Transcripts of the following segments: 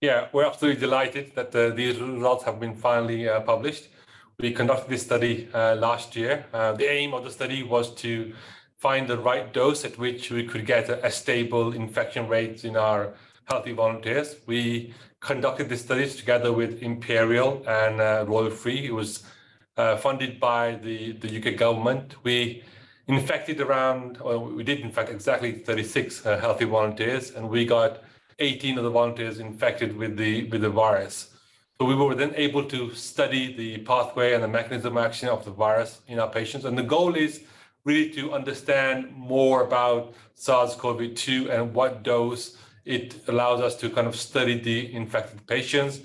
Yeah, we're absolutely delighted that these results have been finally published. We conducted this study last year. The aim of the study was to find the right dose at which we could get a stable infection rate in our healthy volunteers. We conducted this study together with Imperial and Royal Free. It was funded by the UK government. We infected we did infect exactly 36 healthy volunteers, and we got 18 of the volunteers infected with the virus. So we were then able to study the pathway and the mechanism of action of the virus in our patients. And the goal is really to understand more about SARS-CoV-2 and what dose it allows us to kind of study the infected patients.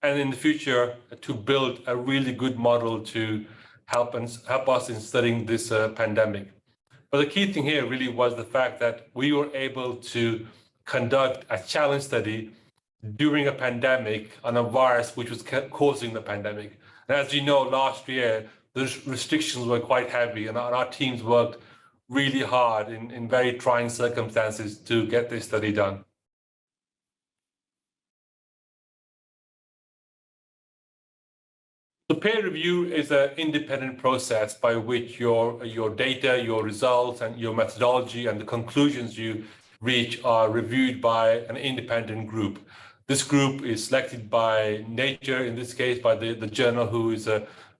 And in the future, to build a really good model to help us in studying this pandemic. But the key thing here really was the fact that we were able to conduct a challenge study during a pandemic on a virus which was causing the pandemic. And as you know, last year, the restrictions were quite heavy, and our teams worked really hard in very trying circumstances to get this study done. The peer review is an independent process by which your data, your results, and your methodology and the conclusions you reach are reviewed by an independent group. This group is selected by Nature, in this case, by the journal who is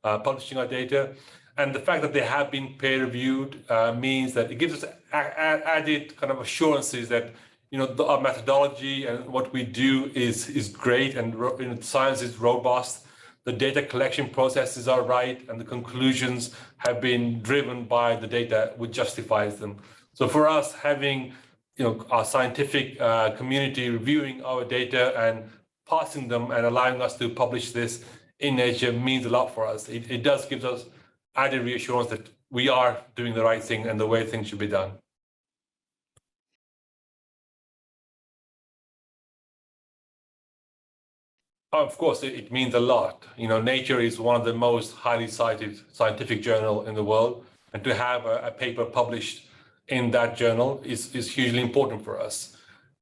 publishing our data. And the fact that they have been peer reviewed means that it gives us added kind of assurances that our methodology and what we do is great, and science is robust. The data collection processes are right, and the conclusions have been driven by the data which justifies them. So for us, having our scientific community reviewing our data and passing them and allowing us to publish this in Nature means a lot for us. It does give us added reassurance that we are doing the right thing and the way things should be done. Of course, it means a lot. Nature is one of the most highly cited scientific journals in the world, and to have a paper published in that journal is hugely important for us.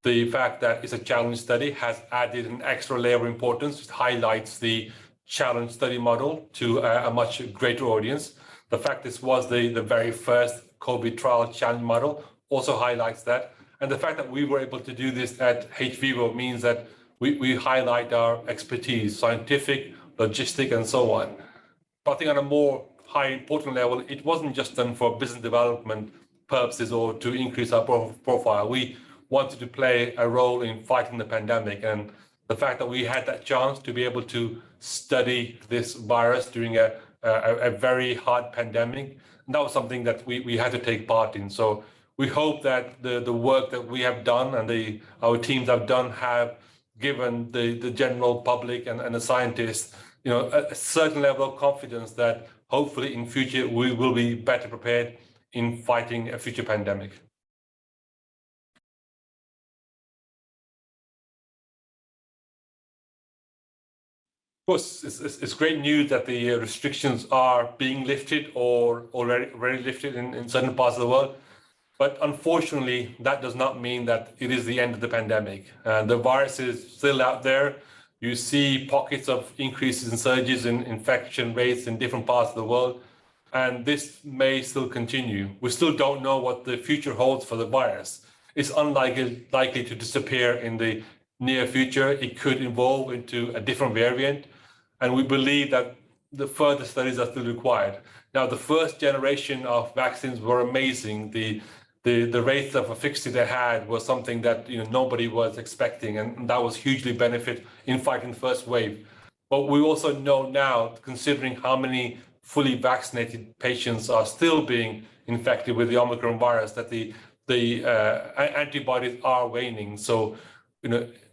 The fact that it's a challenge study has added an extra layer of importance. It highlights the challenge study model to a much greater audience. The fact this was the very first COVID trial challenge model also highlights that. And the fact that we were able to do this at hVIVO means that we highlight our expertise, scientific, logistic, and so on. But I think on a more high important level, it wasn't just done for business development purposes or to increase our profile. We wanted to play a role in fighting the pandemic, and the fact that we had that chance to be able to study this virus during a very hard pandemic, and that was something that we had to take part in. So we hope that the work that we have done and our teams have done have given the general public and the scientists a certain level of confidence that hopefully in future we will be better prepared in fighting a future pandemic. Of course, it's great news that the restrictions are being lifted or already lifted in certain parts of the world. But unfortunately, that does not mean that it is the end of the pandemic. The virus is still out there. You see pockets of increases in surges in infection rates in different parts of the world. And this may still continue. We still don't know what the future holds for the virus. It's unlikely to disappear in the near future. It could evolve into a different variant. And we believe that the further studies are still required. Now, the first generation of vaccines were amazing. The rates of efficacy they had was something that nobody was expecting, and that was hugely benefit in fighting the first wave. But we also know now, considering how many fully vaccinated patients are still being infected with the Omicron virus, that the antibodies are waning. So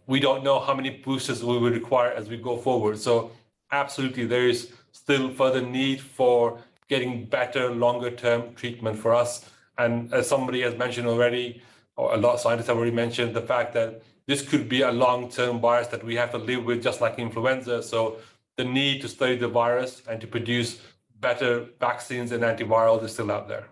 we don't know how many boosters we will require as we go forward. So absolutely, there is still further need for getting better, longer-term treatment for us. And as somebody has mentioned already, or a lot of scientists have already mentioned, the fact that this could be a long-term virus that we have to live with, just like influenza. So the need to study the virus and to produce better vaccines and antivirals is still out there.